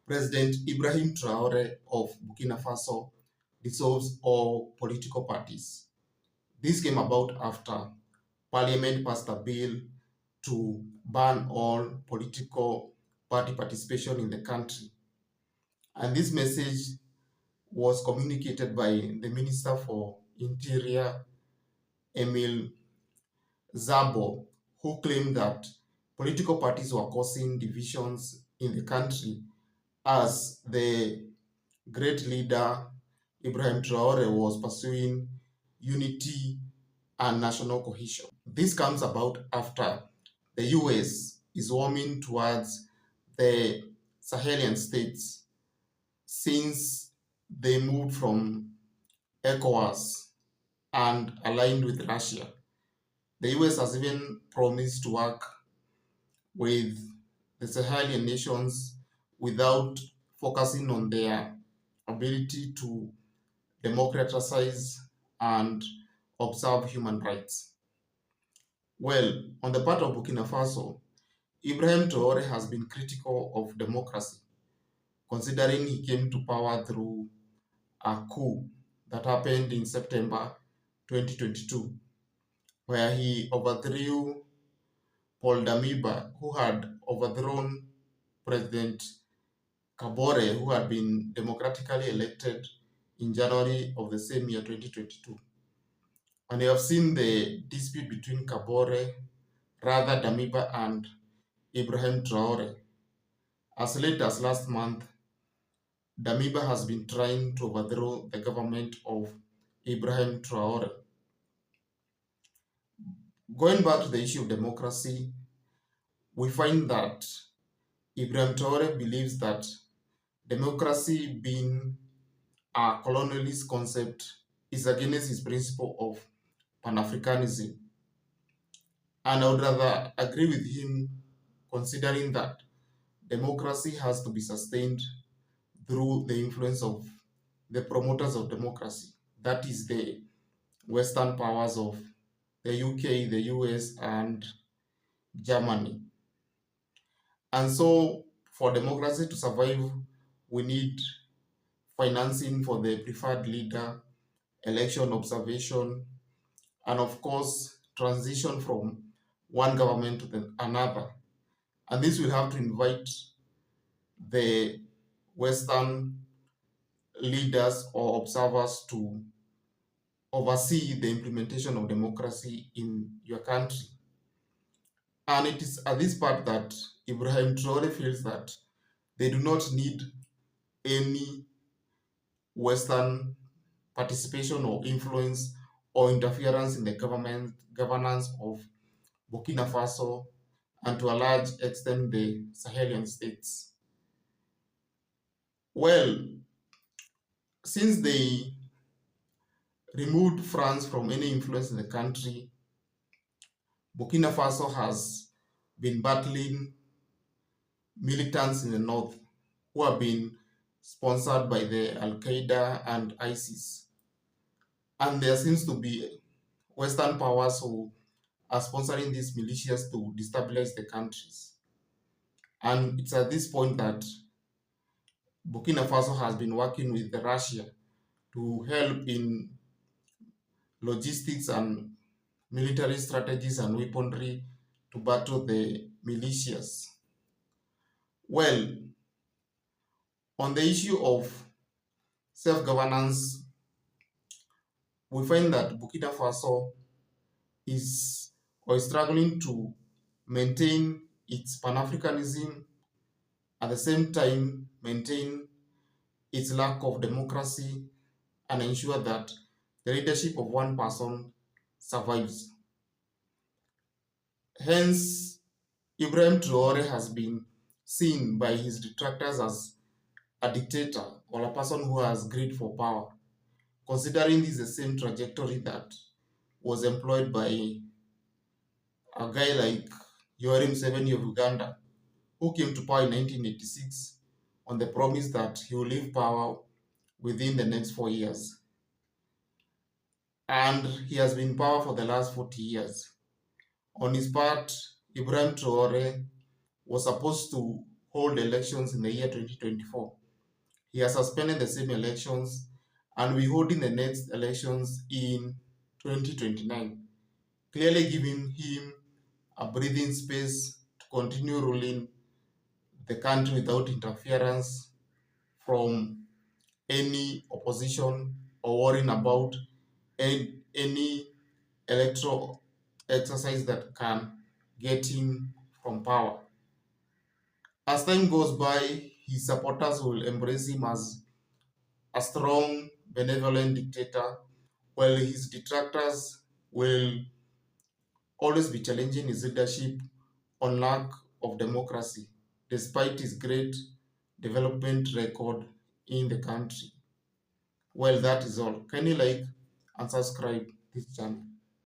President Ibrahim Traore of Burkina Faso dissolves all political parties. This came about after Parliament passed a bill to ban all political party participation in the country. And this message was communicated by the Minister for Interior, Emil Zabo, who claimed that political parties were causing divisions in the country as the great leader Ibrahim Traore was pursuing unity and national cohesion. This comes about after the US is warming towards the Sahel States since they moved from ECOWAS and aligned with Russia. The US has even promised to work with the Sahelian nations without focusing on their ability to democratize and observe human rights. Well, on the part of Burkina Faso, Ibrahim Traore has been critical of democracy, considering he came to power through a coup that happened in September 2022, where he overthrew Paul Damiba, who had overthrown President Kabore, who had been democratically elected in January of the same year, 2022. And you have seen the dispute between Kabore, rather Damiba, and Ibrahim Traore. As late as last month, Damiba has been trying to overthrow the government of Ibrahim Traore. Going back to the issue of democracy, we find that Ibrahim Traore believes that democracy, being a colonialist concept, is against his principle of Pan-Africanism. And I would rather agree with him, considering that democracy has to be sustained through the influence of the promoters of democracy. That is the Western powers of the UK, the US, and Germany. And so, for democracy to survive, we need financing for the preferred leader, election observation, and of course, transition from one government to another. And this will have to invite the Western leaders or observers to oversee the implementation of democracy in your country. And it is at this part that Ibrahim Traore feels that they do not need any Western participation or influence or interference in the governance of Burkina Faso and to a large extent the Sahelian states. Well, since they removed France from any influence in the country, Burkina Faso has been battling militants in the north who have been sponsored by the Al-Qaeda and ISIS. And there seems to be Western powers who are sponsoring these militias to destabilize the countries. And it's at this point that Burkina Faso has been working with Russia to help in logistics and military strategies and weaponry to battle the militias. Well, on the issue of self-governance, we find that Burkina Faso is struggling to maintain its Pan-Africanism, at the same time maintain its lack of democracy and ensure that the leadership of one person survives. Hence, Ibrahim Traore has been seen by his detractors as a dictator or a person who has greed for power, considering this is the same trajectory that was employed by a guy like Yoweri Museveni of Uganda, who came to power in 1986 on the promise that he will leave power within the next 4 years. And he has been in power for the last 40 years. On his part, Ibrahim Traore was supposed to hold elections in the year 2024. He has suspended the same elections and will be holding the next elections in 2029, clearly giving him a breathing space to continue ruling the country without interference from any opposition or worrying about any electoral exercise that can get him from power. As time goes by, his supporters will embrace him as a strong, benevolent dictator, while his detractors will always be challenging his leadership on lack of democracy, despite his great development record in the country. Well, that is all. Can you like and subscribe this channel?